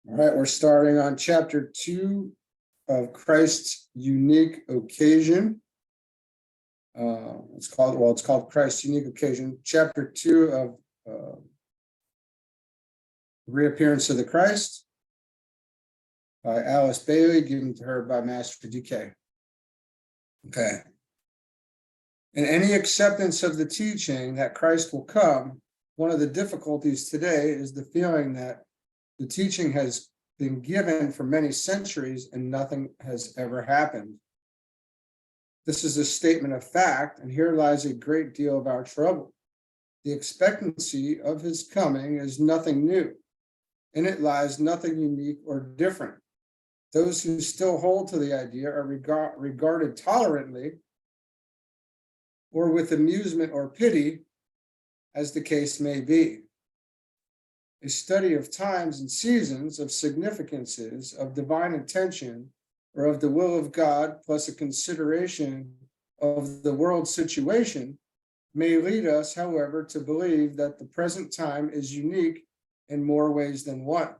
All right, we're starting on chapter 2 of Christ's unique occasion. It's called Christ's unique occasion. Chapter 2 of Reappearance of the Christ by Alice Bailey, given to her by Master DK. Okay. In any acceptance of the teaching that Christ will come, one of the difficulties today is the feeling that the teaching has been given for many centuries and nothing has ever happened. This is a statement of fact, and here lies a great deal of our trouble. The expectancy of his coming is nothing new. In it lies nothing unique or different. Those who still hold to the idea are regarded tolerantly or with amusement or pity, as the case may be. A study of times and seasons, of significances, of divine intention, or of the will of God, plus a consideration of the world situation, may lead us, however, to believe that the present time is unique in more ways than one,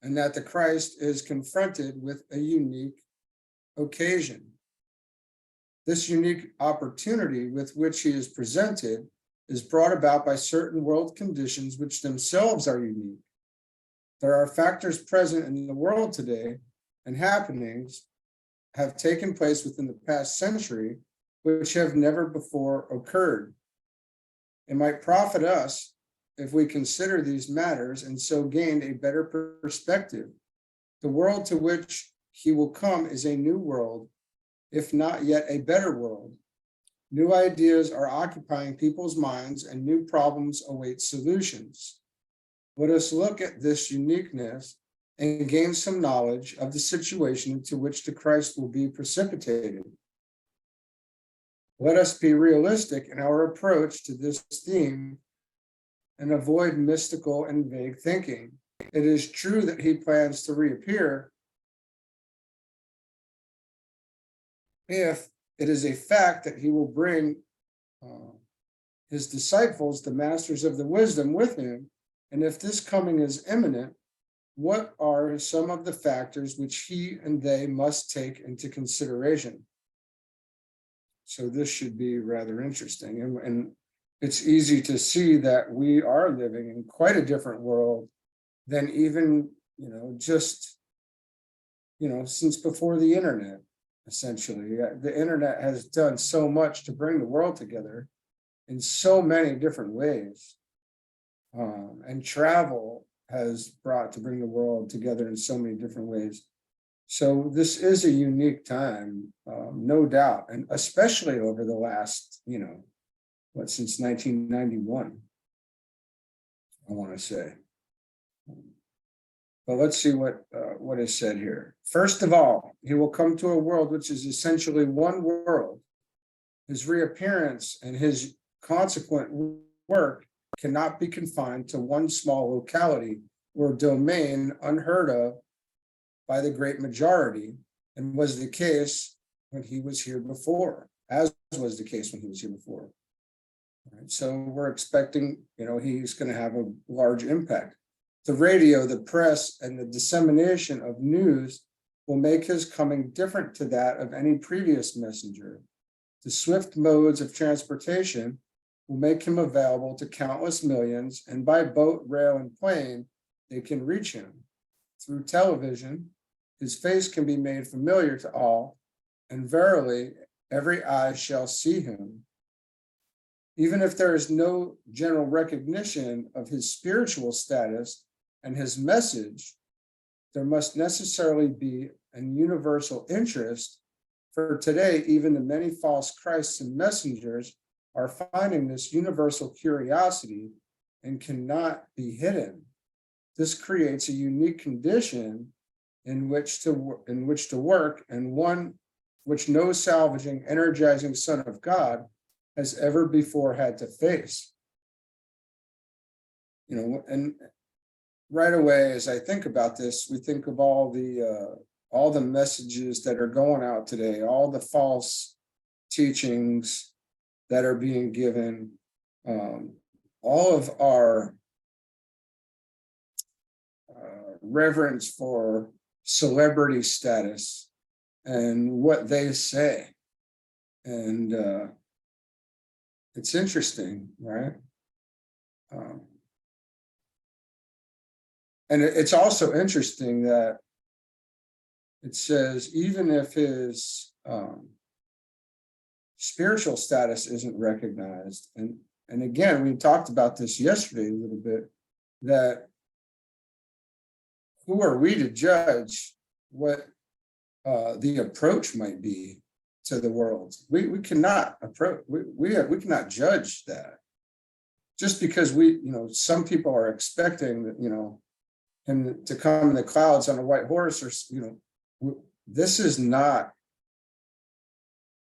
and that the Christ is confronted with a unique occasion. This unique opportunity with which he is presented is brought about by certain world conditions which themselves are unique. There are factors present in the world today and happenings have taken place within the past century which have never before occurred. It might profit us if we consider these matters and so gain a better perspective. The world to which he will come is a new world, if not yet a better world. New ideas are occupying people's minds and new problems await solutions. Let us look at this uniqueness and gain some knowledge of the situation into which the Christ will be precipitated. Let us be realistic in our approach to this theme and avoid mystical and vague thinking. It is true that he plans to reappear. If it is a fact that he will bring his disciples, the masters of the wisdom, with him, and if this coming is imminent, what are some of the factors which he and they must take into consideration? So this should be rather interesting. And it's easy to see that we are living in quite a different world than even, just, since before the internet. Essentially, the internet has done so much to bring the world together in so many different ways, and travel has brought to bring the world together in so many different ways. So this is a unique time, no doubt, and especially over the last, since 1991, I want to say. But let's see what is said here. First of all, he will come to a world which is essentially one world. His reappearance and his consequent work cannot be confined to one small locality or domain unheard of by the great majority, and was the case when he was here before, as was the case when he was here before. All right, so we're expecting, he's going to have a large impact. The radio, the press, and the dissemination of news will make his coming different to that of any previous messenger. The swift modes of transportation will make him available to countless millions, and by boat, rail, and plane, they can reach him. Through television, his face can be made familiar to all, and verily, every eye shall see him. Even if there is no general recognition of his spiritual status and his message, there must necessarily be an universal interest. For today, even the many false Christs and messengers are finding this universal curiosity and cannot be hidden. This creates a unique condition in which to work, and one which no salvaging, energizing Son of God has ever before had to face. And right away, as I think about this, we think of all the messages that are going out today, all the false teachings that are being given, all of our reverence for celebrity status and what they say. And it's interesting, right? And it's also interesting that it says, even if his spiritual status isn't recognized, and again, we talked about this yesterday a little bit, that who are we to judge what the approach might be to the world? We cannot approach, we cannot judge that. Just because some people are expecting that, him to come in the clouds on a white horse, or, this is not,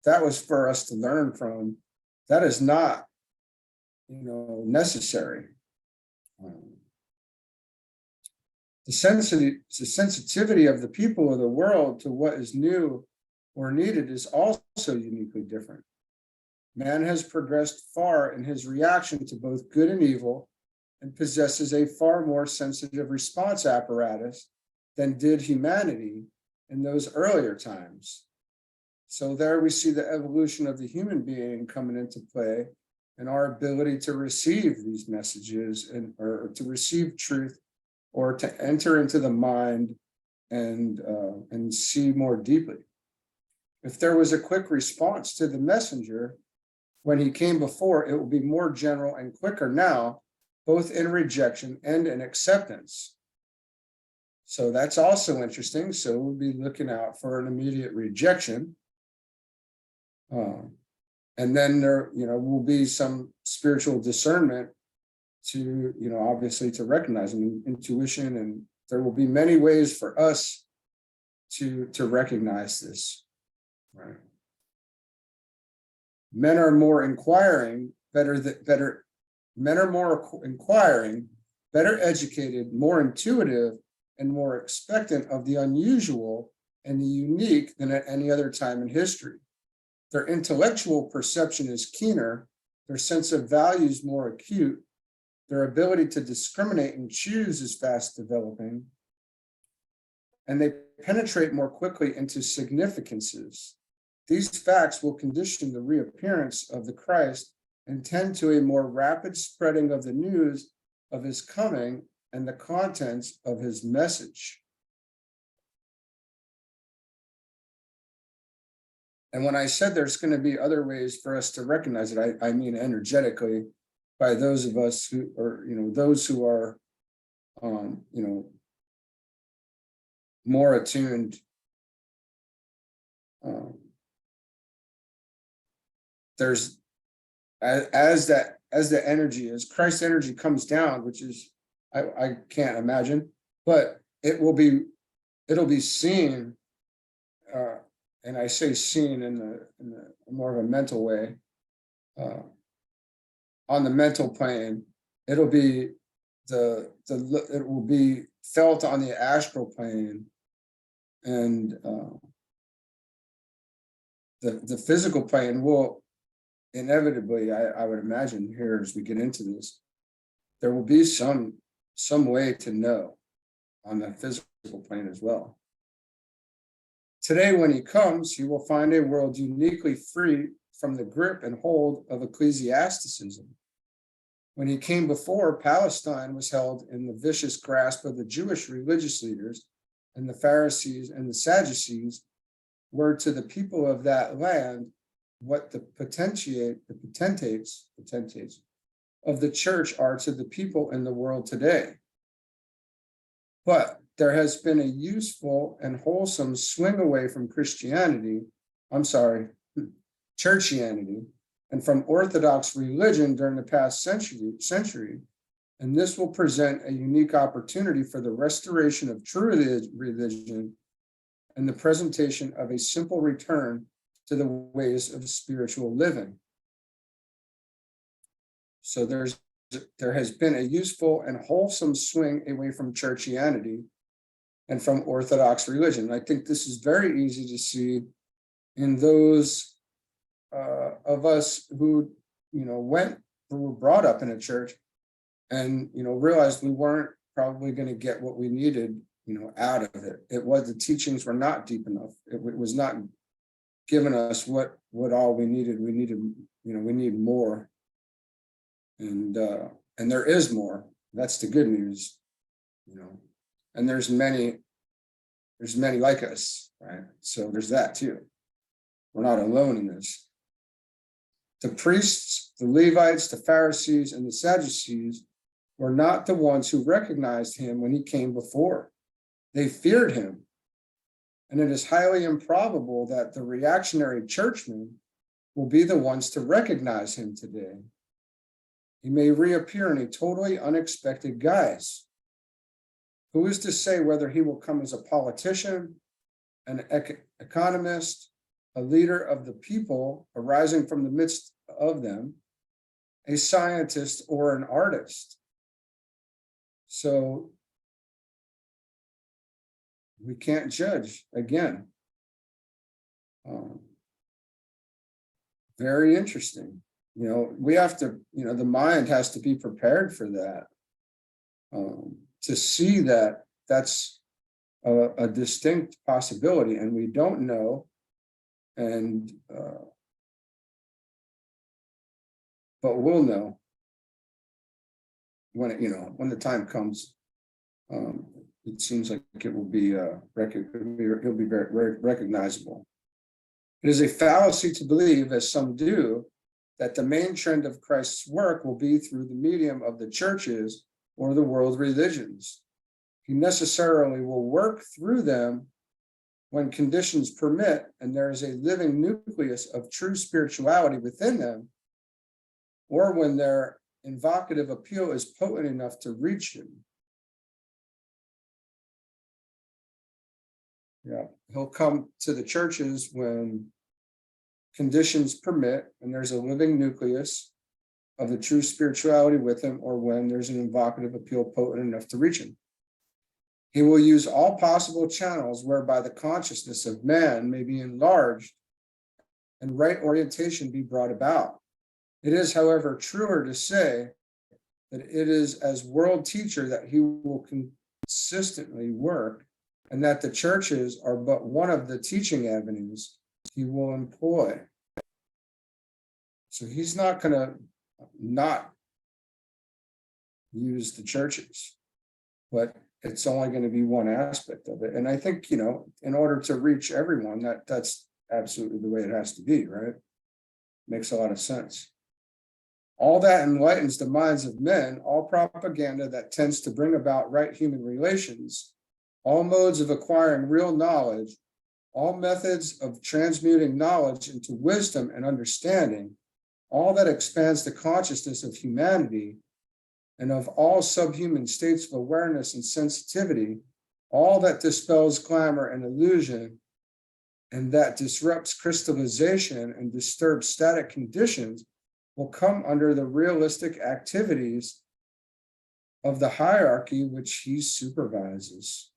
that was for us to learn from. That is not, necessary. The sensitivity of the people of the world to what is new or needed is also uniquely different. Man has progressed far in his reaction to both good and evil, and possesses a far more sensitive response apparatus than did humanity in those earlier times. So there we see the evolution of the human being coming into play, and our ability to receive these messages or to receive truth, or to enter into the mind and see more deeply. If there was a quick response to the messenger when he came before, it will be more general and quicker now, both in rejection and in acceptance. So that's also interesting. So we'll be looking out for an immediate rejection. And then there, will be some spiritual discernment to, obviously to recognize intuition, and there will be many ways for us to recognize this, right? Men are more inquiring, better educated, more intuitive, and more expectant of the unusual and the unique than at any other time in history. Their intellectual perception is keener, their sense of value is more acute, their ability to discriminate and choose is fast developing, and they penetrate more quickly into significances. These facts will condition the reappearance of the Christ and tend to a more rapid spreading of the news of his coming and the contents of his message. And when I said there's going to be other ways for us to recognize it, I mean energetically, by those of us who are, those who are, more attuned. There's, as the energy, as Christ's energy comes down, which is, I can't imagine, but it'll be seen, and I say seen in the more of a mental way, on the mental plane. It will be felt on the astral plane, and the physical plane will inevitably, I would imagine here as we get into this, there will be some way to know on the physical plane as well. Today, when he comes, he will find a world uniquely free from the grip and hold of ecclesiasticism. When he came before, Palestine was held in the vicious grasp of the Jewish religious leaders, and the Pharisees and the Sadducees were to the people of that land what the potentates of the church are to the people in the world today. But there has been a useful and wholesome swing away from churchianity, and from Orthodox religion during the past century, and this will present a unique opportunity for the restoration of true religion and the presentation of a simple return to the ways of spiritual living. So there has been a useful and wholesome swing away from churchianity and from Orthodox religion. I think this is very easy to see in those of us who, who were brought up in a church and, realized we weren't probably going to get what we needed out of it. It was, the teachings were not deep enough. It was not giving us what all we needed. We needed, we need more. And there is more. That's the good news, and there's many like us, right? So there's that too. We're not alone in this. The priests, the Levites, the Pharisees, and the Sadducees were not the ones who recognized him when he came before. They feared him. And it is highly improbable that the reactionary churchmen will be the ones to recognize him today. He may reappear in a totally unexpected guise. Who is to say whether he will come as a politician, an economist, a leader of the people arising from the midst of them, a scientist, or an artist? So we can't judge again. Very interesting. We have to, the mind has to be prepared for that, to see that that's a distinct possibility, and we don't know. And but we'll know when when the time comes. It seems like it will be he'll be very, very recognizable. It is a fallacy to believe, as some do, that the main trend of Christ's work will be through the medium of the churches or the world religions. He necessarily will work through them when conditions permit and there is a living nucleus of true spirituality within them, or when their invocative appeal is potent enough to reach him. Yeah, he'll come to the churches when conditions permit and there's a living nucleus of the true spirituality with him, or when there's an invocative appeal potent enough to reach him. He will use all possible channels whereby the consciousness of man may be enlarged and right orientation be brought about. It is, however, truer to say that it is as world teacher that he will consistently work, and that the churches are but one of the teaching avenues he will employ. So he's not going to not use the churches, but it's only going to be one aspect of it. And I think, in order to reach everyone, that's absolutely the way it has to be, right? Makes a lot of sense. All that enlightens the minds of men, all propaganda that tends to bring about right human relations, all modes of acquiring real knowledge, all methods of transmuting knowledge into wisdom and understanding, all that expands the consciousness of humanity and of all subhuman states of awareness and sensitivity, all that dispels glamour and illusion, and that disrupts crystallization and disturbs static conditions, will come under the realistic activities of the hierarchy which he supervises.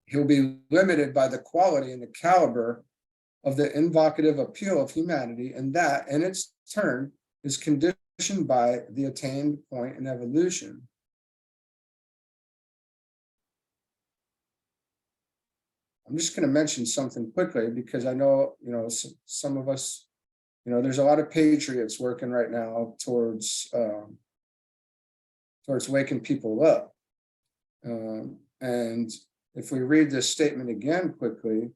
He'll be limited by the quality and the caliber of the invocative appeal of humanity, and that, in its turn, is conditioned by the attained point in evolution. I'm just going to mention something quickly because I know, some of us, there's a lot of patriots working right now towards waking people up. And if we read this statement again quickly,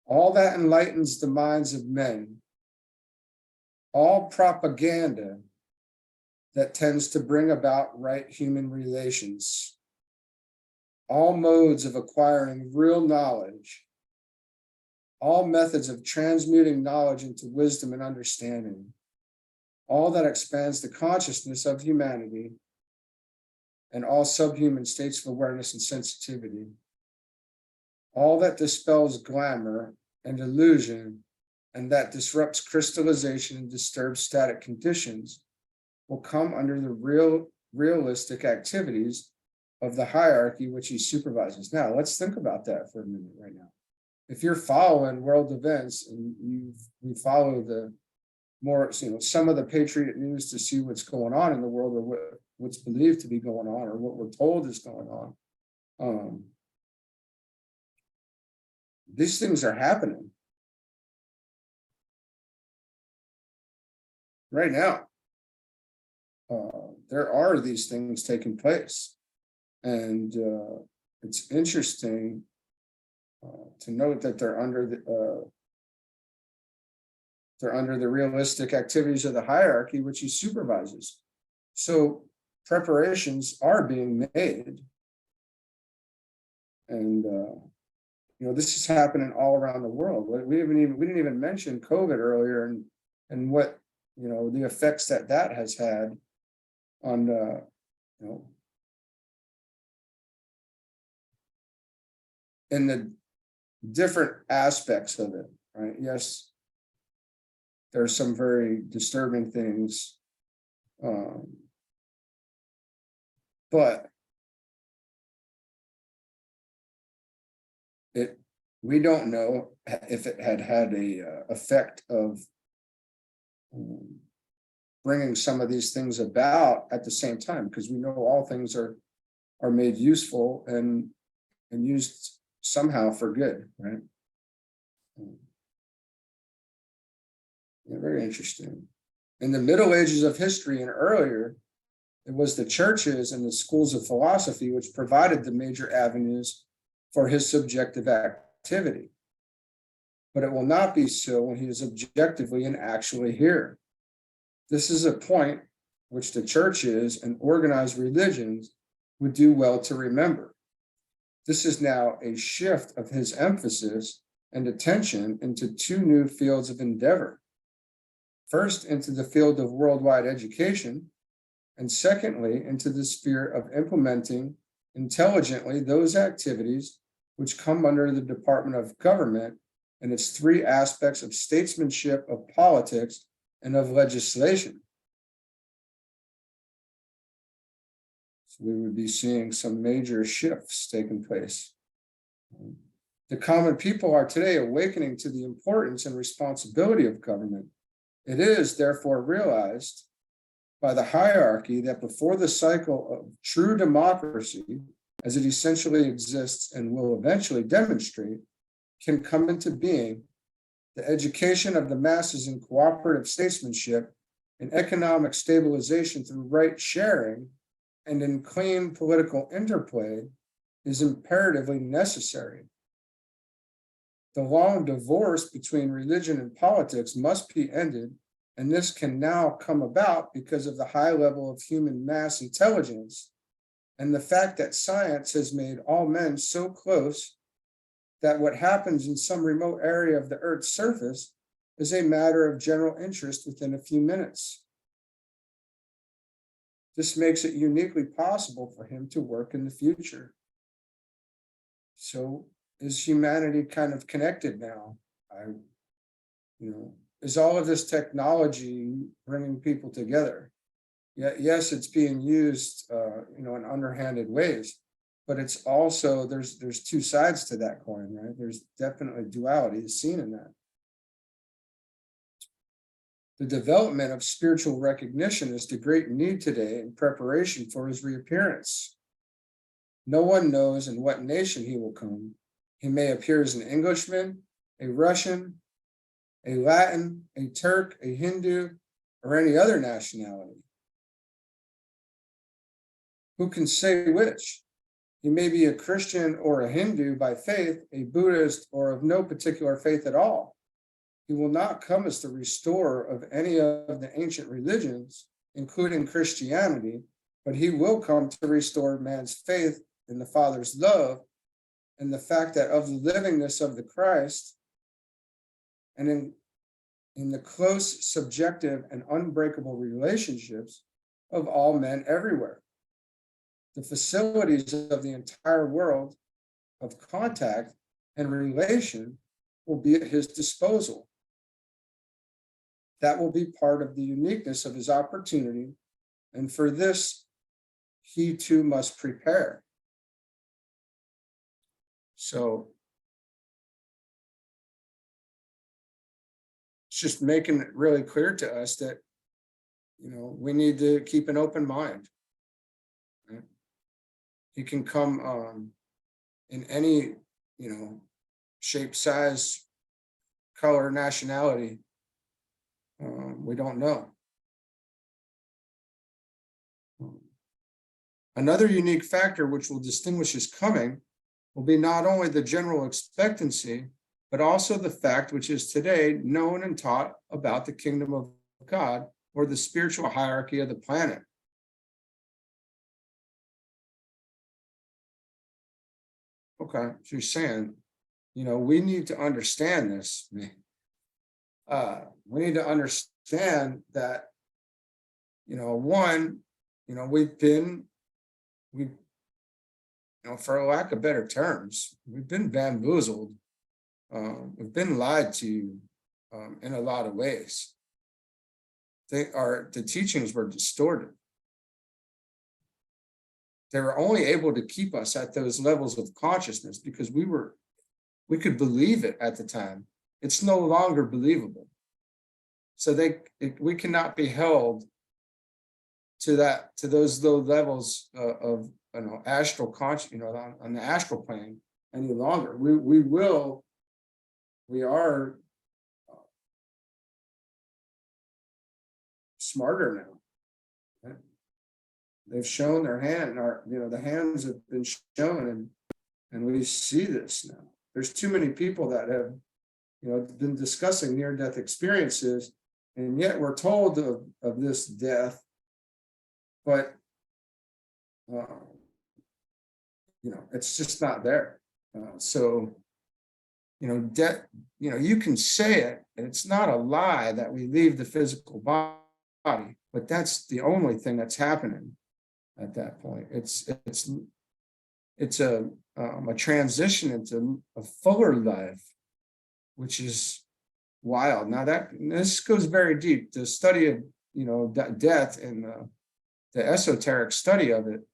all that enlightens the minds of men, all propaganda that tends to bring about right human relations, all modes of acquiring real knowledge, all methods of transmuting knowledge into wisdom and understanding, all that expands the consciousness of humanity, and all subhuman states of awareness and sensitivity, all that dispels glamour and illusion, and that disrupts crystallization and disturbs static conditions, will come under the realistic activities of the hierarchy which he supervises. Now, let's think about that for a minute right now. If you're following world events and you follow the more, some of the Patriot News to see what's going on in the world, or what's believed to be going on, or what we're told is going on. These things are happening right now. There are these things taking place, and it's interesting to note that they're under the realistic activities of the hierarchy, which he supervises. So preparations are being made, and this is happening all around the world. We didn't even mention COVID earlier, and what the effects that has had on in the different aspects of it, right? Yes, there's some very disturbing things, but we don't know if it had a effect of bringing some of these things about at the same time, because we know all things are made useful and used somehow for good, right? Yeah, very interesting. In the Middle Ages of history and earlier, it was the churches and the schools of philosophy which provided the major avenues for his subjective activity. But it will not be so when he is objectively and actually here. This is a point which the churches and organized religions would do well to remember. This is now a shift of his emphasis and attention into two new fields of endeavor. First, into the field of worldwide education, and secondly, into the sphere of implementing intelligently those activities which come under the Department of Government and its three aspects of statesmanship, of politics, and of legislation. So we would be seeing some major shifts taking place. The common people are today awakening to the importance and responsibility of government. It is therefore realized by the hierarchy that before the cycle of true democracy, as it essentially exists and will eventually demonstrate, can come into being, the education of the masses in cooperative statesmanship and economic stabilization through right sharing and in clean political interplay is imperatively necessary. The long divorce between religion and politics must be ended, and this can now come about because of the high level of human mass intelligence and the fact that science has made all men so close that what happens in some remote area of the Earth's surface is a matter of general interest within a few minutes. This makes it uniquely possible for him to work in the future. So is humanity kind of connected now? Is all of this technology bringing people together? Yes, it's being used, in underhanded ways, but it's also, there's two sides to that coin, right? There's definitely duality seen in that. The development of spiritual recognition is the great need today in preparation for his reappearance. No one knows in what nation he will come. He may appear as an Englishman, a Russian, a Latin, a Turk, a Hindu, or any other nationality. Who can say which? He may be a Christian or a Hindu by faith, a Buddhist, or of no particular faith at all. He will not come as the restorer of any of the ancient religions, including Christianity, but he will come to restore man's faith in the Father's love and the fact that of the livingness of the Christ and in the close, subjective, and unbreakable relationships of all men everywhere. The facilities of the entire world of contact and relation will be at his disposal. That will be part of the uniqueness of his opportunity, and for this, he too must prepare. So it's just making it really clear to us that, we need to keep an open mind. Right? He can come in any, shape, size, color, nationality. We don't know. Another unique factor which will distinguish his coming will be not only the general expectancy, but also the fact which is today known and taught about the kingdom of God, or the spiritual hierarchy of the planet. Okay, so you're saying, we need to understand this. We need to understand that, one, for lack of better terms, we've been bamboozled. We've been lied to in a lot of ways. The teachings were distorted. They were only able to keep us at those levels of consciousness because we could believe it at the time. It's no longer believable. So we cannot be held to those low levels of astral conscious, on the astral plane any longer. We are smarter now. Right? They've shown their hand, the hands have been shown, and we see this now. There's too many people that have, been discussing near-death experiences, and yet we're told of this death, but it's just not there. Death, you can say it, and it's not a lie that we leave the physical body, but that's the only thing that's happening at that point. It's a transition into a fuller life, which is wild. Now this goes very deep. The study of death and the esoteric study of it,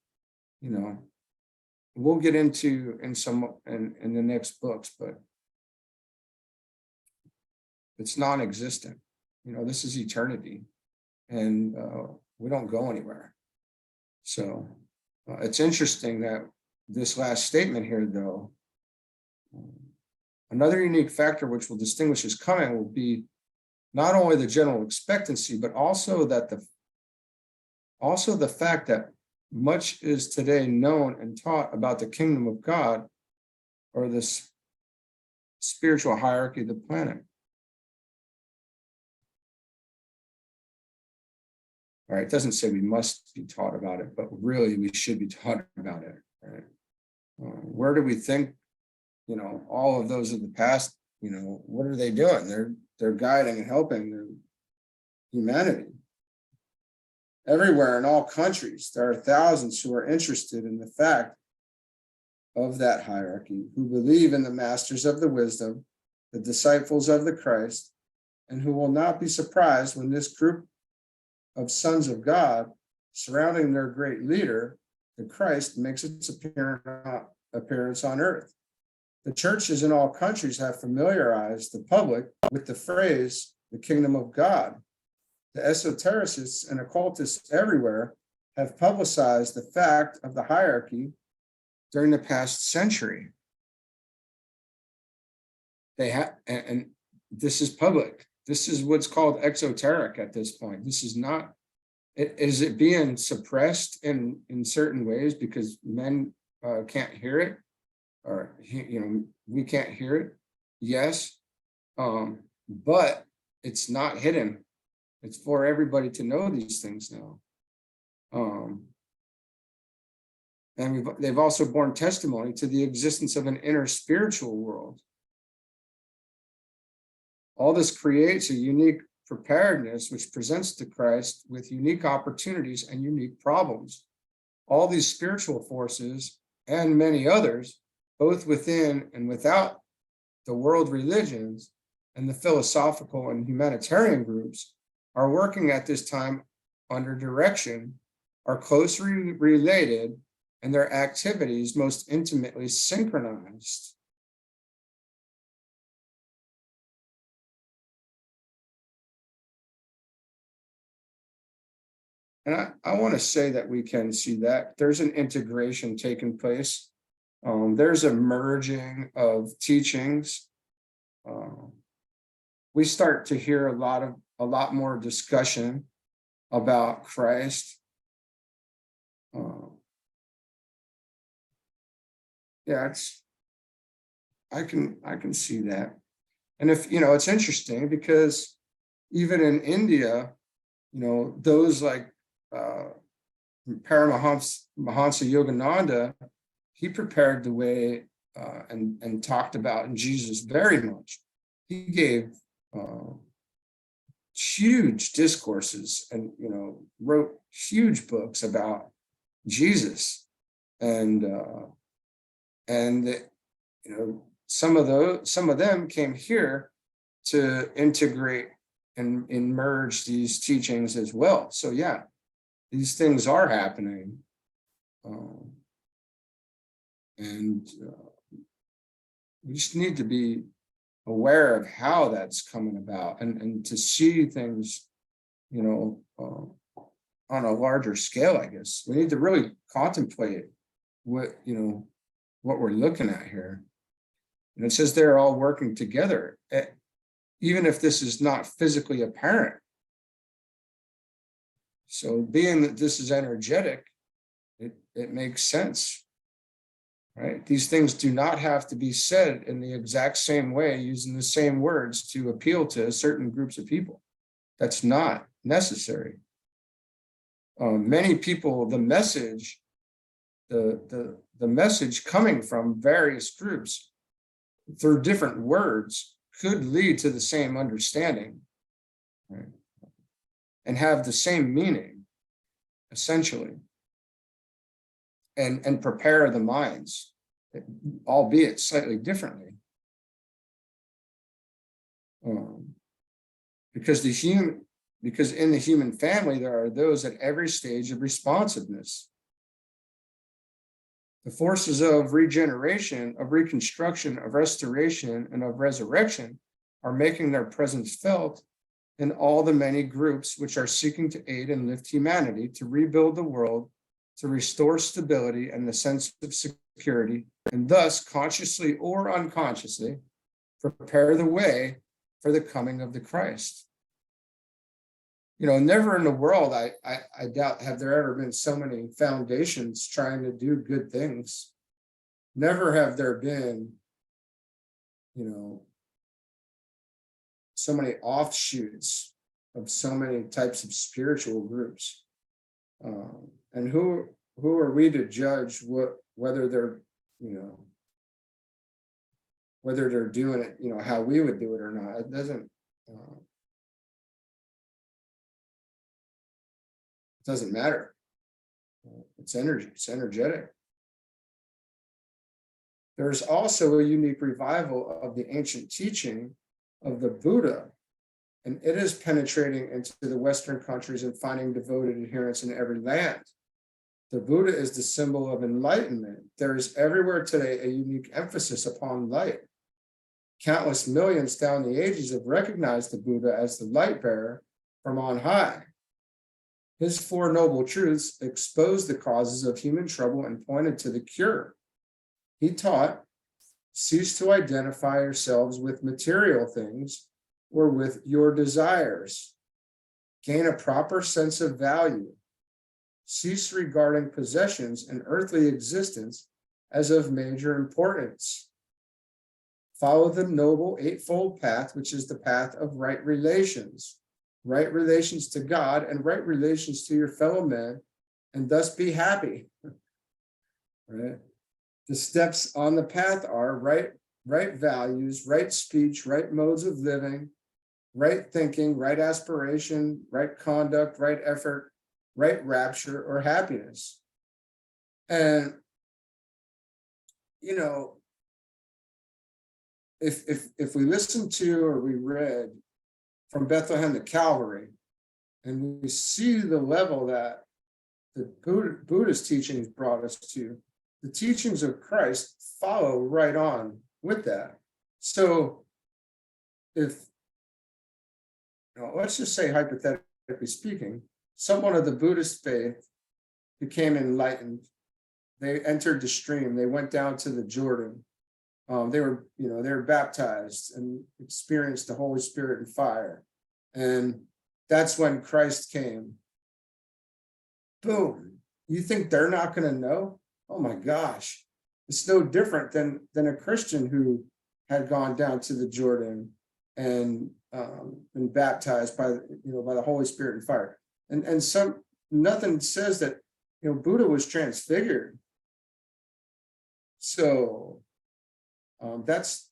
we'll get into in the next books, but it's non-existent. This is eternity, and we don't go anywhere. So it's interesting that this last statement here, though, another unique factor which will distinguish his coming will be not only the general expectancy, but also the fact that much is today known and taught about the kingdom of God, or this spiritual hierarchy of the planet. All right, it doesn't say we must be taught about it, but really we should be taught about it. Right? Where do we think, all of those of the past, what are they doing? They're guiding and helping humanity. Everywhere in all countries, there are thousands who are interested in the fact of that hierarchy, who believe in the masters of the wisdom, the disciples of the Christ, and who will not be surprised when this group of sons of God surrounding their great leader, the Christ, makes its appearance on earth. The churches in all countries have familiarized the public with the phrase, the kingdom of God. The esotericists and occultists everywhere have publicized the fact of the hierarchy during the past century. They have, and this is public. This is what's called exoteric at this point. This is not, is it being suppressed in certain ways because men can't hear it, or we can't hear it? Yes, but it's not hidden. It's for everybody to know these things now. And they've also borne testimony to the existence of an inner spiritual world. All this creates a unique preparedness which presents to Christ with unique opportunities and unique problems. All these spiritual forces and many others, both within and without the world religions and the philosophical and humanitarian groups, are working at this time under direction, are closely related, and their activities most intimately synchronized. And I want to say that we can see that there's an integration taking place. There's a merging of teachings. We start to hear a lot more discussion about Christ. Yeah, I can see that. And if, it's interesting because even in India, those like Paramahansa Yogananda, he prepared the way and talked about Jesus very much. He gave huge discourses and wrote huge books about Jesus, and some of them came here to integrate and merge these teachings as well. So yeah, these things are happening, and we just need to be aware of how that's coming about, and to see things, on a larger scale. I guess we need to really contemplate what we're looking at here. And it says they're all working together, even if this is not physically apparent. So being that this is energetic, it makes sense, right? These things do not have to be said in the exact same way, using the same words to appeal to certain groups of people. That's not necessary. Many people, the message coming from various groups through different words could lead to the same understanding, right? And have the same meaning, essentially, and prepare the minds, albeit slightly differently. Because in the human family, there are those at every stage of responsiveness. The forces of regeneration, of reconstruction, of restoration, and of resurrection are making their presence felt in all the many groups which are seeking to aid and lift humanity, to rebuild the world, to restore stability and the sense of security, and thus, consciously or unconsciously, prepare the way for the coming of the Christ. Never in the world, I doubt, have there ever been so many foundations trying to do good things. Never have there been, so many offshoots of so many types of spiritual groups. And who are we to judge whether they're doing it, how we would do it or not? It doesn't matter. It's energy, it's energetic. There's also a unique revival of the ancient teaching of the Buddha, and it is penetrating into the Western countries and finding devoted adherents in every land. The Buddha is the symbol of enlightenment. There is everywhere today a unique emphasis upon light. Countless millions down the ages have recognized the Buddha as the light bearer from on high. His Four Noble Truths exposed the causes of human trouble and pointed to the cure. He taught, cease to identify yourselves with material things or with your desires. Gain a proper sense of value. Cease regarding possessions and earthly existence as of major importance. Follow the noble eightfold path, which is the path of right relations to God and right relations to your fellow men, and thus be happy. Right? The steps on the path are right values, right speech, right modes of living, right thinking, right aspiration, right conduct, right effort, right rapture or happiness. And if we listen to or we read from Bethlehem to Calvary, and we see the level that the Buddhist teachings brought us to, the teachings of Christ follow right on with that. So if, let's just say, hypothetically speaking, someone of the Buddhist faith became enlightened. They entered the stream. They went down to the Jordan. They were baptized and experienced the Holy Spirit and fire. And that's when Christ came. Boom. You think they're not going to know? Oh my gosh. It's no different than a Christian who had gone down to the Jordan and been baptized by the Holy Spirit and fire. And nothing says that Buddha was transfigured. So that's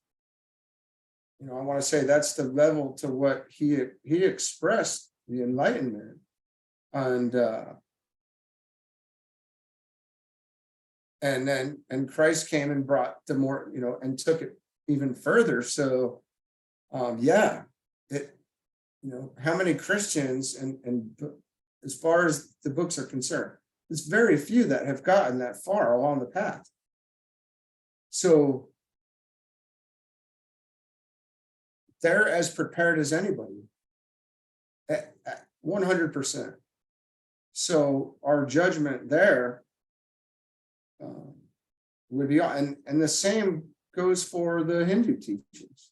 I want to say that's the level to what he expressed the enlightenment. And Christ came and brought the more, and took it even further. So how many Christians and as far as the books are concerned, there's very few that have gotten that far along the path. So they're as prepared as anybody, at 100%. So our judgment there would be, and the same goes for the Hindu teachings.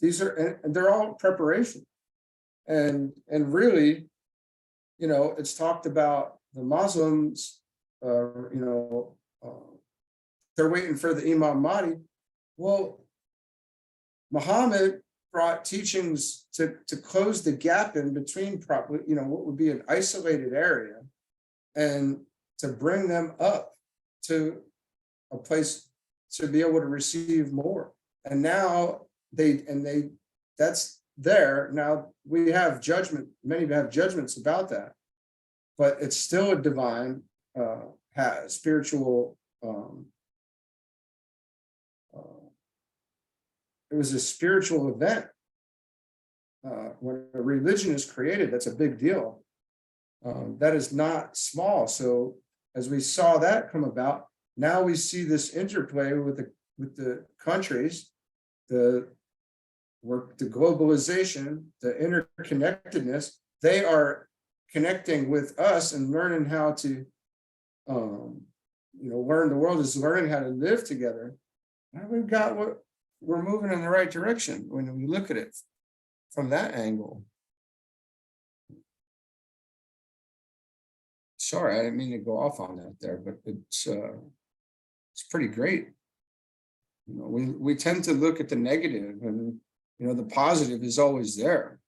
They're all preparation, and really, it's talked about the Muslims. They're waiting for the Imam Mahdi. Well, Muhammad brought teachings to close the gap in between, what would be an isolated area, and to bring them up to a place to be able to receive more. And now that's there. Now we have judgment. Many have judgments about that, but it's still a divine, spiritual. It was a spiritual event. When a religion is created, that's a big deal. That is not small. So as we saw that come about, now we see this interplay with the countries, the globalization, the interconnectedness. They are connecting with us and learning how to, learn. The world is learning how to live together. And we're moving in the right direction when we look at it from that angle. Sorry, I didn't mean to go off on that there, but it's pretty great. We tend to look at the negative, and the positive is always there.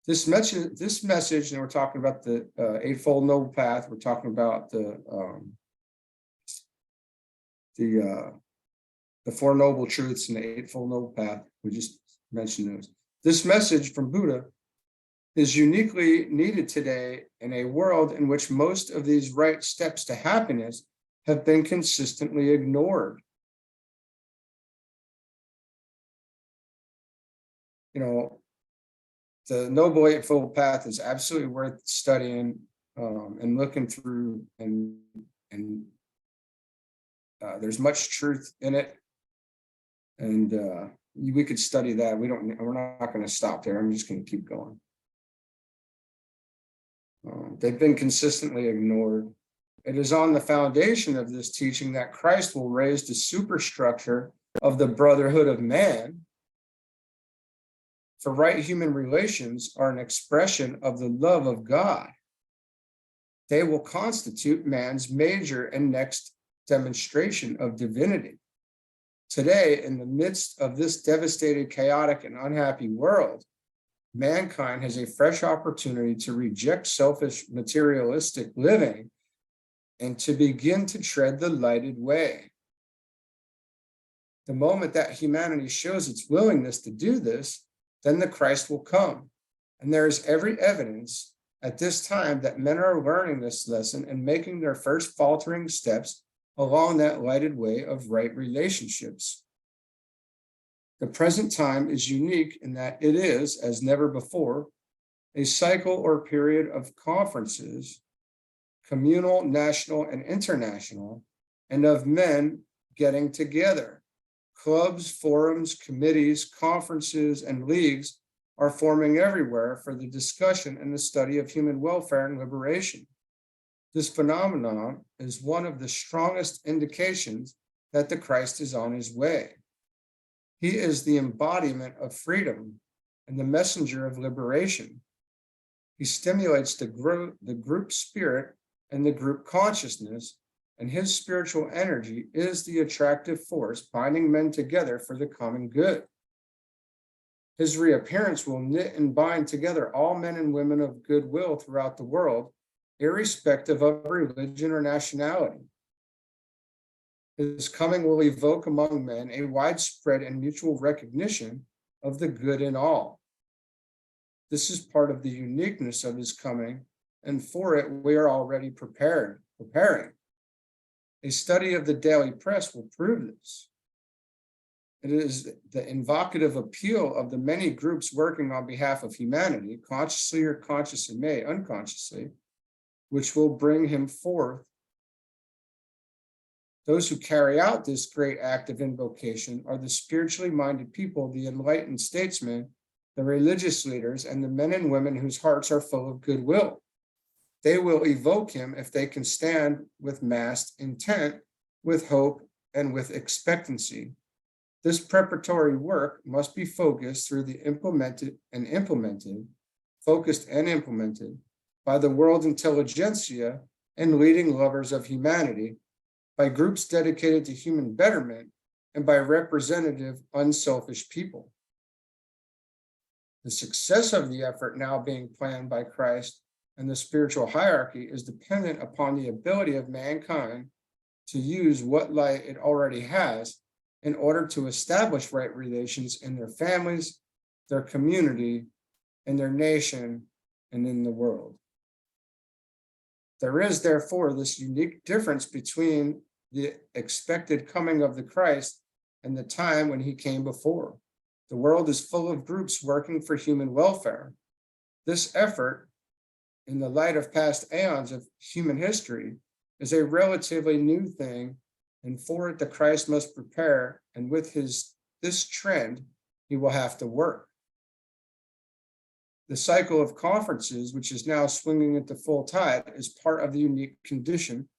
This message, and we're talking about the Eightfold Noble Path. We're talking about the Four Noble Truths and the Eightfold Noble Path. We just mentioned those. This message from Buddha is uniquely needed today in a world in which most of these right steps to happiness have been consistently ignored. The Noble Eightfold Path is absolutely worth studying and looking through, and there's much truth in it, and we could study that. We're not going to stop there. I'm just going to keep going. They've been consistently ignored. It is on the foundation of this teaching that Christ will raise the superstructure of the brotherhood of man. For right human relations are an expression of the love of God. They will constitute man's major and next demonstration of divinity. Today, in the midst of this devastated, chaotic, and unhappy world, mankind has a fresh opportunity to reject selfish, materialistic living and to begin to tread the lighted way. The moment that humanity shows its willingness to do this, then the Christ will come. And there is every evidence at this time that men are learning this lesson and making their first faltering steps along that lighted way of right relationships. The present time is unique in that it is, as never before, a cycle or period of conferences, communal, national, and international, and of men getting together. Clubs, forums, committees, conferences, and leagues are forming everywhere for the discussion and the study of human welfare and liberation. This phenomenon is one of the strongest indications that the Christ is on his way. He is the embodiment of freedom and the messenger of liberation. He stimulates the group spirit and the group consciousness, and his spiritual energy is the attractive force binding men together for the common good. His reappearance will knit and bind together all men and women of goodwill throughout the world, irrespective of religion or nationality. His coming will evoke among men a widespread and mutual recognition of the good in all. This is part of the uniqueness of his coming, and for it we are already preparing. A study of the daily press will prove this. It is the invocative appeal of the many groups working on behalf of humanity, consciously or consciously, may unconsciously, which will bring him forth. Those who carry out this great act of invocation are the spiritually minded people, the enlightened statesmen, the religious leaders, and the men and women whose hearts are full of goodwill. They will evoke him if they can stand with massed intent, with hope, and with expectancy. This preparatory work must be focused through the focused and implemented by the world intelligentsia and leading lovers of humanity, by groups dedicated to human betterment, and by representative, unselfish people. The success of the effort now being planned by Christ and the spiritual hierarchy is dependent upon the ability of mankind to use what light it already has in order to establish right relations in their families, their community, in their nation, and in the world. There is therefore this unique difference between the expected coming of the Christ and the time when he came before. The world is full of groups working for human welfare. This effort, in the light of past aeons of human history, is a relatively new thing, and for it the Christ must prepare, and with this trend, he will have to work. The cycle of conferences, which is now swinging into full tide, is part of the unique condition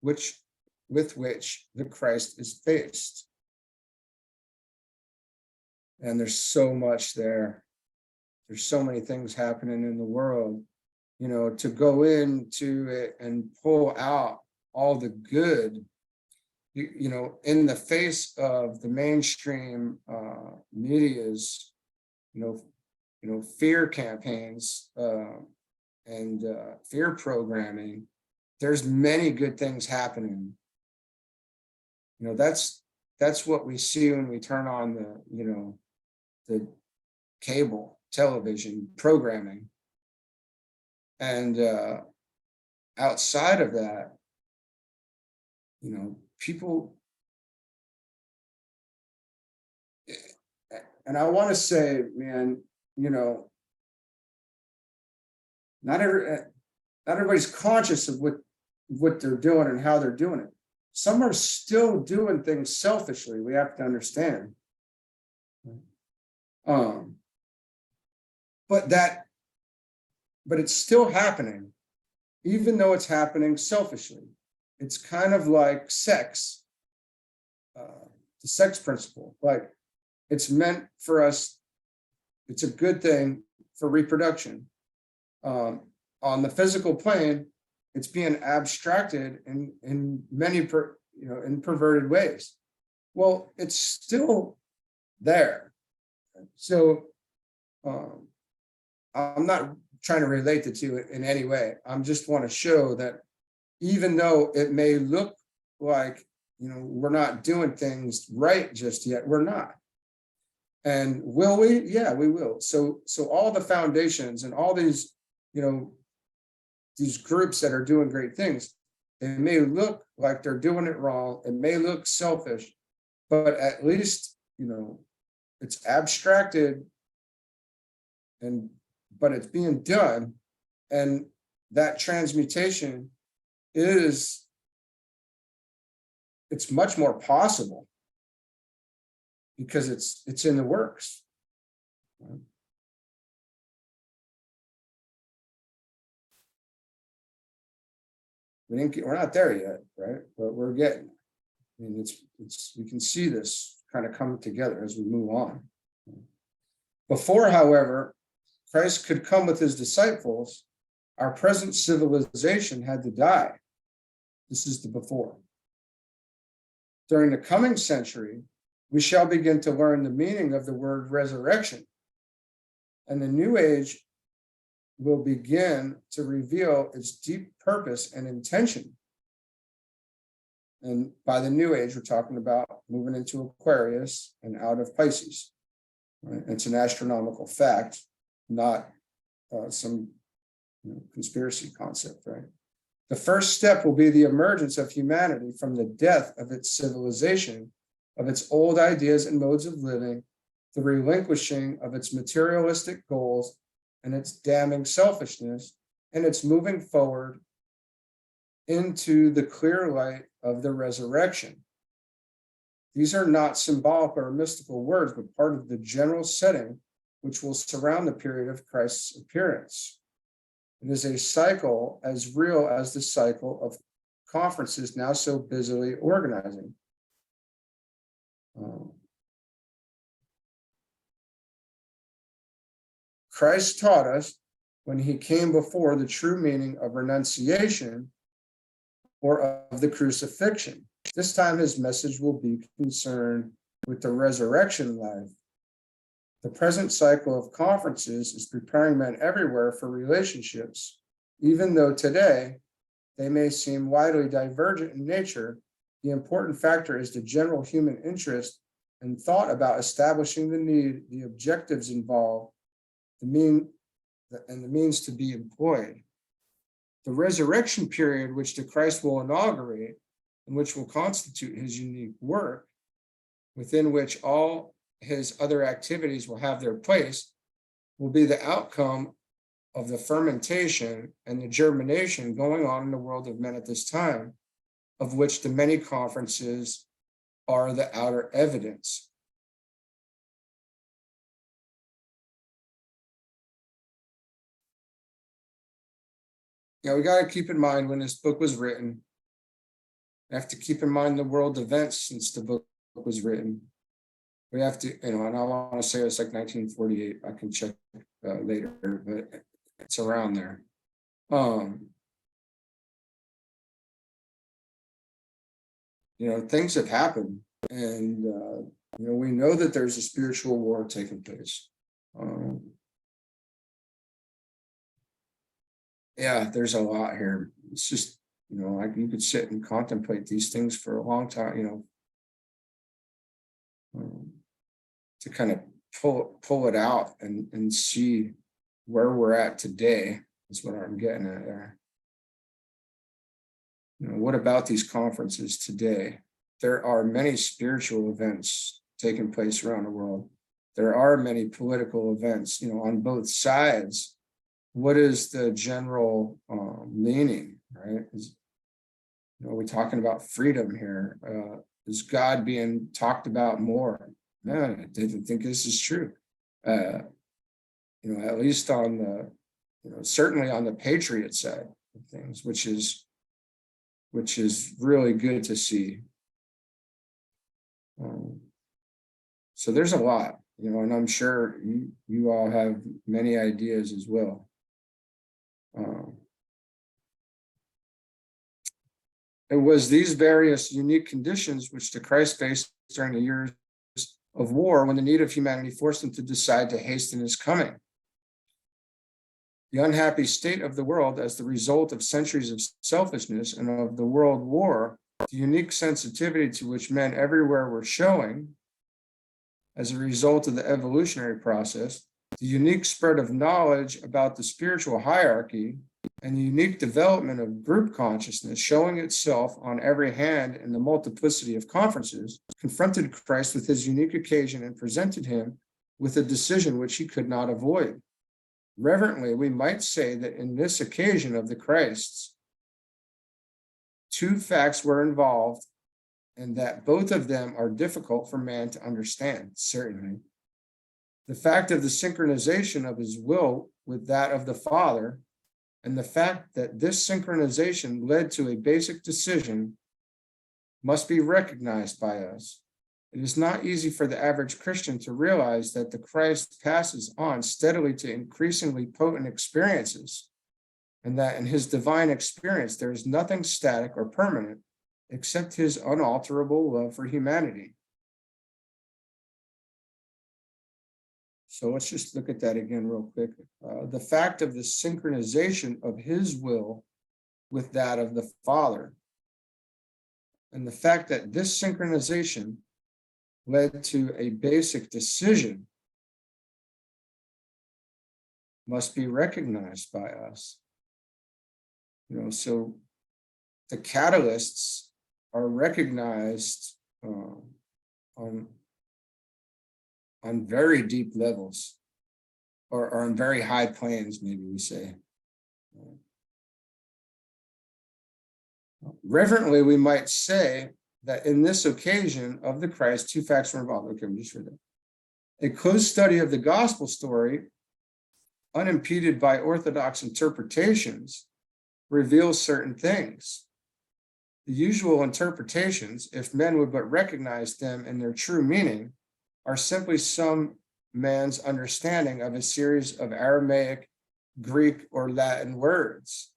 with which the Christ is faced. And there's so much there. There's so many things happening in the world, to go into it and pull out all the good, in the face of the mainstream media's, fear campaigns and fear programming. There's many good things happening. That's what we see when we turn on the cable television programming. And outside of that, people, and I want to say, man, not everybody's conscious of what they're doing and how they're doing it. Some are still doing things selfishly. We have to understand. But it's still happening, even though it's happening selfishly. It's kind of like sex, the sex principle. Like, it's meant for us. It's a good thing for reproduction. On the physical plane, it's being abstracted in many in perverted ways. Well, it's still there. So I'm not trying to relate the two in any way. I just want to show that even though it may look like we're not doing things right just yet, we're not. And will we? Yeah, we will. So all the foundations and all these these groups that are doing great things, it may look like they're doing it wrong. It may look selfish, but at least it's abstracted, but it's being done, and that transmutation it's much more possible because it's in the works. we're not there yet, right? But we're getting. I mean, we can see this kind of come together as we move on. Before, however, Christ could come with his disciples, our present civilization had to die. This is the before. During the coming century, we shall begin to learn the meaning of the word resurrection, and the new age will begin to reveal its deep purpose and intention. And by the new age, we're talking about moving into Aquarius and out of Pisces. Right? It's an astronomical fact, not some conspiracy concept, right? The first step will be the emergence of humanity from the death of its civilization, of its old ideas and modes of living, the relinquishing of its materialistic goals and its damning selfishness, and its moving forward into the clear light of the resurrection. These are not symbolic or mystical words, but part of the general setting which will surround the period of Christ's appearance. It is a cycle as real as the cycle of conferences now so busily organizing. Christ taught us when he came before the true meaning of renunciation or of the crucifixion. This time his message will be concerned with the resurrection life. The present cycle of conferences is preparing men everywhere for relationships, even though today they may seem widely divergent in nature. The important factor is the general human interest and thought about establishing the need, the objectives involved, the means to be employed. The resurrection period, which the Christ will inaugurate, and which will constitute his unique work, within which all his other activities will have their place, will be the outcome of the fermentation and the germination going on in the world of men at this time, of which the many conferences are the outer evidence. We got to keep in mind when this book was written, we have to keep in mind the world events since the book was written. We have to, and I want to say it's like 1948. I can check later, but it's around there. Things have happened, and we know that there's a spiritual war taking place. There's a lot here. It's just, you could sit and contemplate these things for a long time, to kind of pull it out and see where we're at today is what I'm getting at there. What about these conferences today? There are many spiritual events taking place around the world. There are many political events, on both sides. What is the general meaning, right? Are we talking about freedom here? Is God being talked about more? No, I didn't think this is true. At least on the, certainly on the patriot side of things, which is really good to see. So there's a lot, and I'm sure you all have many ideas as well. It was these various unique conditions which the Christ faced during the years of war, when the need of humanity forced him to decide to hasten his coming. The unhappy state of the world as the result of centuries of selfishness and of the world war, the unique sensitivity to which men everywhere were showing as a result of the evolutionary process, the unique spread of knowledge about the spiritual hierarchy, and the unique development of group consciousness showing itself on every hand in the multiplicity of conferences, confronted Christ with his unique occasion and presented him with a decision which he could not avoid. Reverently, we might say that in this occasion of the Christ's, two facts were involved, and that both of them are difficult for man to understand, certainly. The fact of the synchronization of his will with that of the Father, And the fact that this synchronization led to a basic decision must be recognized by us. It is not easy for the average Christian to realize that the Christ passes on steadily to increasingly potent experiences, and that in his divine experience there is nothing static or permanent except his unalterable love for humanity. So let's just look at that again real quick. The fact of the synchronization of his will with that of the Father, and the fact that this synchronization led to a basic decision must be recognized by us. So the catalysts are recognized on very deep levels, or on very high planes, maybe we say. Reverently, we might say that in this occasion of the Christ, two facts were involved. Okay, I'm just reading. A close study of the gospel story, unimpeded by orthodox interpretations, reveals certain things. The usual interpretations, if men would but recognize them in their true meaning, are simply some man's understanding of a series of Aramaic, Greek, or Latin words.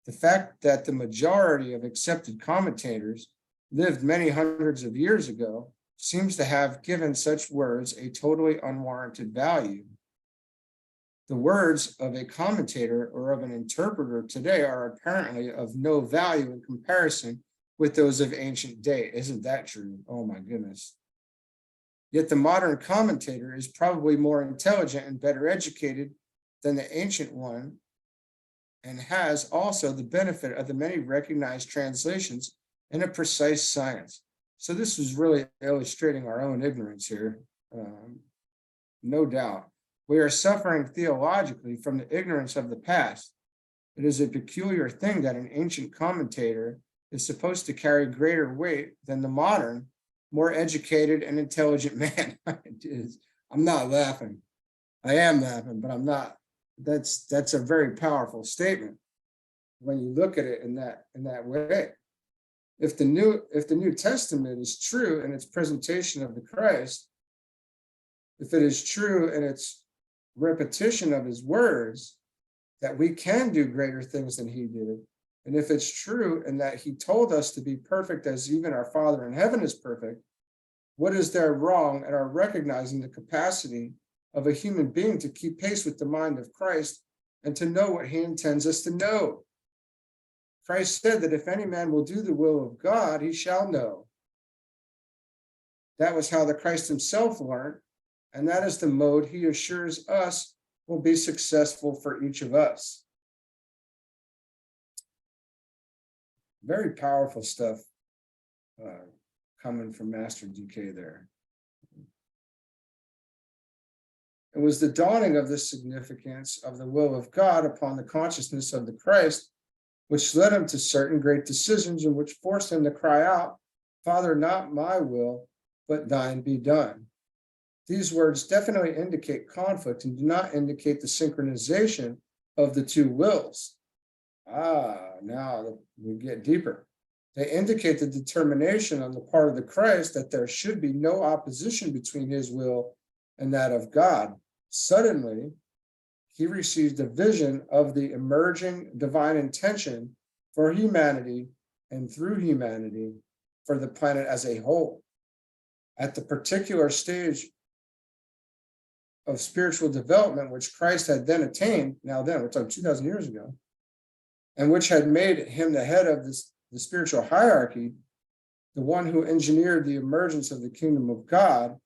The fact that the majority of accepted commentators lived many hundreds of years ago seems to have given such words a totally unwarranted value. The words of a commentator or of an interpreter today are apparently of no value in comparison with those of ancient date. Isn't that true? Oh my goodness. Yet the modern commentator is probably more intelligent and better educated than the ancient one, and has also the benefit of the many recognized translations in a precise science. So this is really illustrating our own ignorance here, no doubt. We are suffering theologically from the ignorance of the past. It is a peculiar thing that an ancient commentator is supposed to carry greater weight than the modern, more educated and intelligent man. I'm not laughing. I am laughing, but I'm not. That's a very powerful statement when you look at it in that way. If the New Testament is true in its presentation of the Christ, if it is true in its repetition of his words, that we can do greater things than he did, and if it's true in that he told us to be perfect as even our Father in heaven is perfect, what is there wrong in our recognizing the capacity of a human being to keep pace with the mind of Christ and to know what he intends us to know? Christ said that if any man will do the will of God, he shall know. That was how the Christ himself learned, and that is the mode he assures us will be successful for each of us. Very powerful stuff coming from Master DK there. It was the dawning of this significance of the will of God upon the consciousness of the Christ, which led him to certain great decisions and which forced him to cry out, "Father, not my will, but thine be done." These words definitely indicate conflict and do not indicate the synchronization of the two wills. Now we get deeper. They indicate the determination on the part of the Christ that there should be no opposition between his will and that of God. Suddenly, he received a vision of the emerging divine intention for humanity and through humanity for the planet as a whole. At the particular stage of spiritual development, which Christ had then attained, we're talking 2,000 years ago, and which had made him the head of the spiritual hierarchy, the one who engineered the emergence of the kingdom of God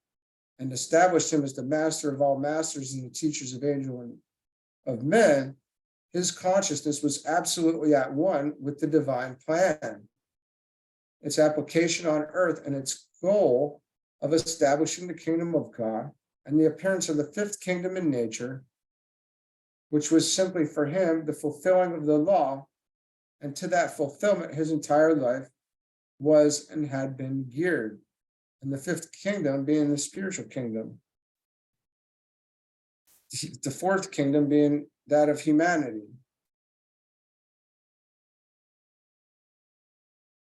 and established him as the master of all masters and the teachers of angels and of men, his consciousness was absolutely at one with the divine plan, its application on earth, and its goal of establishing the kingdom of God and the appearance of the fifth kingdom in nature, which was simply for him the fulfilling of the law, and to that fulfillment his entire life was and had been geared, and the fifth kingdom being the spiritual kingdom, the fourth kingdom being that of humanity.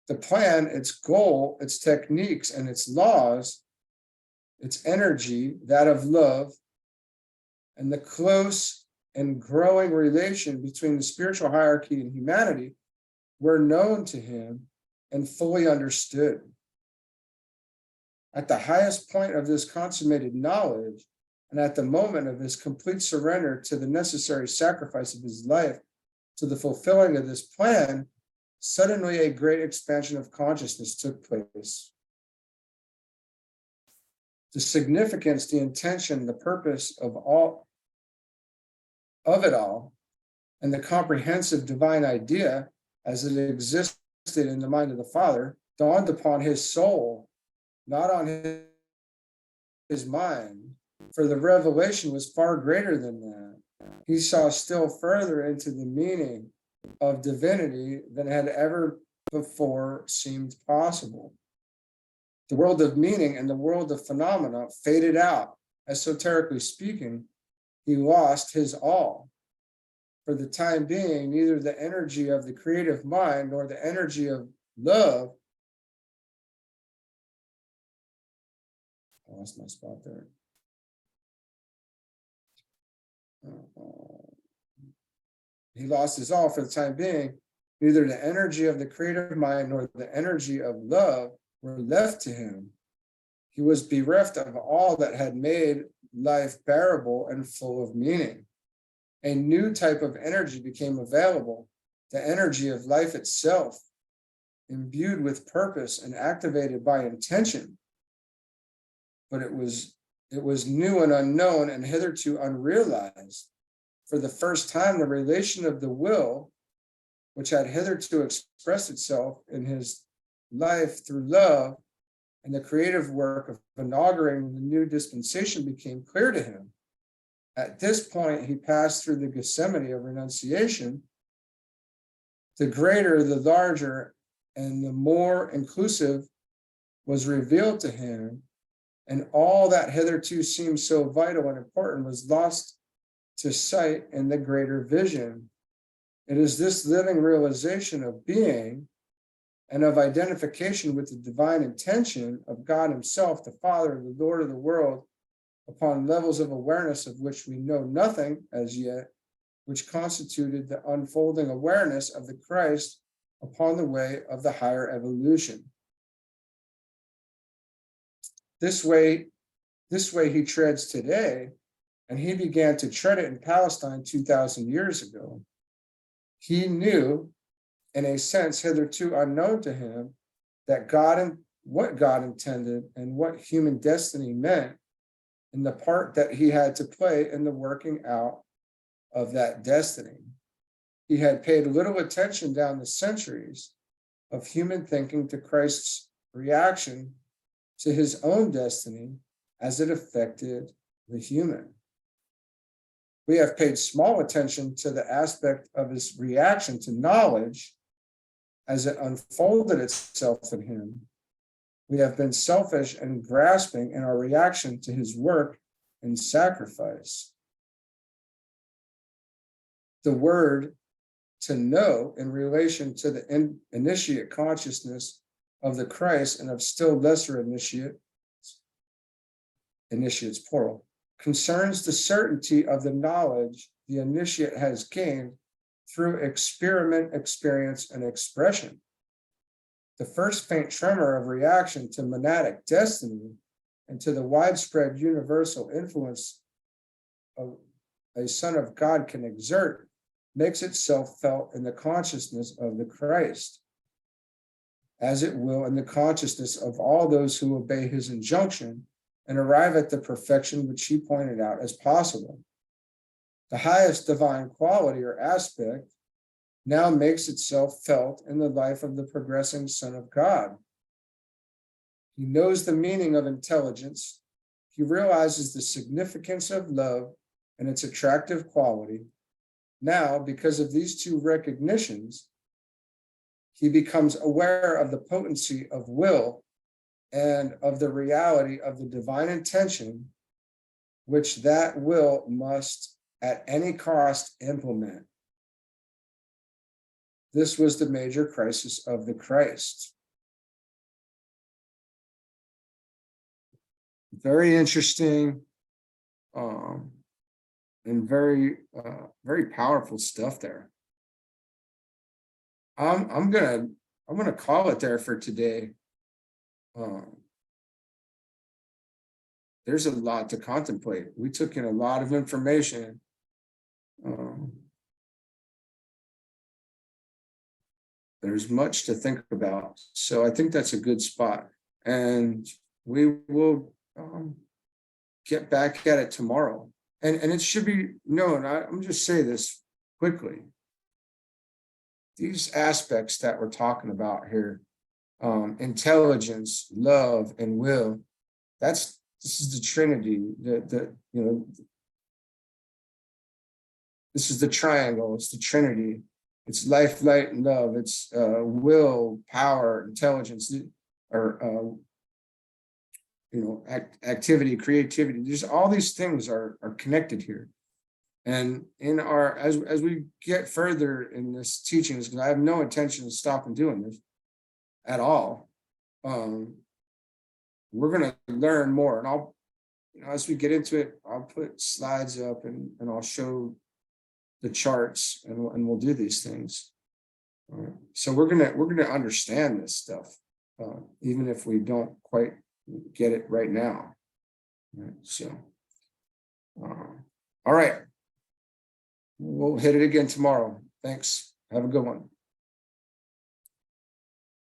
The plan, its goal, its techniques, and its laws, its energy, that of love, and the close and growing relation between the spiritual hierarchy and humanity were known to him and fully understood. At the highest point of this consummated knowledge, and at the moment of his complete surrender to the necessary sacrifice of his life to the fulfilling of this plan, suddenly a great expansion of consciousness took place. The significance, the intention, the purpose of it all, and the comprehensive divine idea as it existed in the mind of the Father dawned upon his soul, not on his mind, for the revelation was far greater than that. He saw still further into the meaning of divinity than had ever before seemed possible. The world of meaning and the world of phenomena faded out. Esoterically speaking, he lost his all. For the time being, neither the energy of the creative mind nor the energy of love. I lost my spot there. He lost his all for the time being. Neither the energy of the creative mind nor the energy of love were left to him. He was bereft of all that had made life bearable and full of meaning. A new type of energy became available, the energy of life itself, imbued with purpose and activated by intention. But it was new and unknown and hitherto unrealized. For the first time, the relation of the will, which had hitherto expressed itself in his life through love, and the creative work of inaugurating the new dispensation became clear to him. At this point, he passed through the Gethsemane of renunciation. The greater, the larger, and the more inclusive was revealed to him, and all that hitherto seemed so vital and important was lost to sight in the greater vision. It is this living realization of being and of identification with the divine intention of God himself, the Father, the Lord of the world, upon levels of awareness of which we know nothing as yet, which constituted the unfolding awareness of the Christ upon the way of the higher evolution. This way he treads today, and he began to tread it in Palestine 2,000 years ago. He knew, in a sense hitherto unknown to him, that God and what God intended and what human destiny meant, and the part that he had to play in the working out of that destiny. He had paid little attention down the centuries of human thinking to Christ's reaction to his own destiny as it affected the human. We have paid small attention to the aspect of his reaction to knowledge as it unfolded itself in him. We have been selfish and grasping in our reaction to his work and sacrifice. The word to know in relation to the initiate consciousness of the Christ and of still lesser initiates plural, concerns the certainty of the knowledge the initiate has gained through experiment, experience, and expression. The first faint tremor of reaction to monadic destiny and to the widespread universal influence of a Son of God can exert makes itself felt in the consciousness of the Christ, as it will in the consciousness of all those who obey his injunction and arrive at the perfection which he pointed out as possible. The highest divine quality or aspect now makes itself felt in the life of the progressing Son of God. He knows the meaning of intelligence. He realizes the significance of love and its attractive quality. Now, because of these two recognitions, he becomes aware of the potency of will and of the reality of the divine intention, which that will must at any cost implement. This was the major crisis of the Christ. very interesting, and very powerful stuff there. I'm gonna call it there for today. Um, there's a lot to contemplate. We took in a lot of information. There's much to think about. So I think that's a good spot. And we will get back at it tomorrow. And it should be known, I'm just say this quickly. These aspects that we're talking about here, intelligence, love, and will, this is the Trinity, this is the triangle, it's the Trinity. It's life, light, and love. It's will, power, intelligence, or activity, creativity. There's all these things are connected here. And in our as we get further in this teachings, because I have no intention of stopping doing this at all. We're gonna learn more, and I'll as we get into it, I'll put slides up and I'll show the charts, and we'll do these things. So we're gonna understand this stuff, even if we don't quite get it right now. So, all right, we'll hit it again tomorrow. Thanks. Have a good one.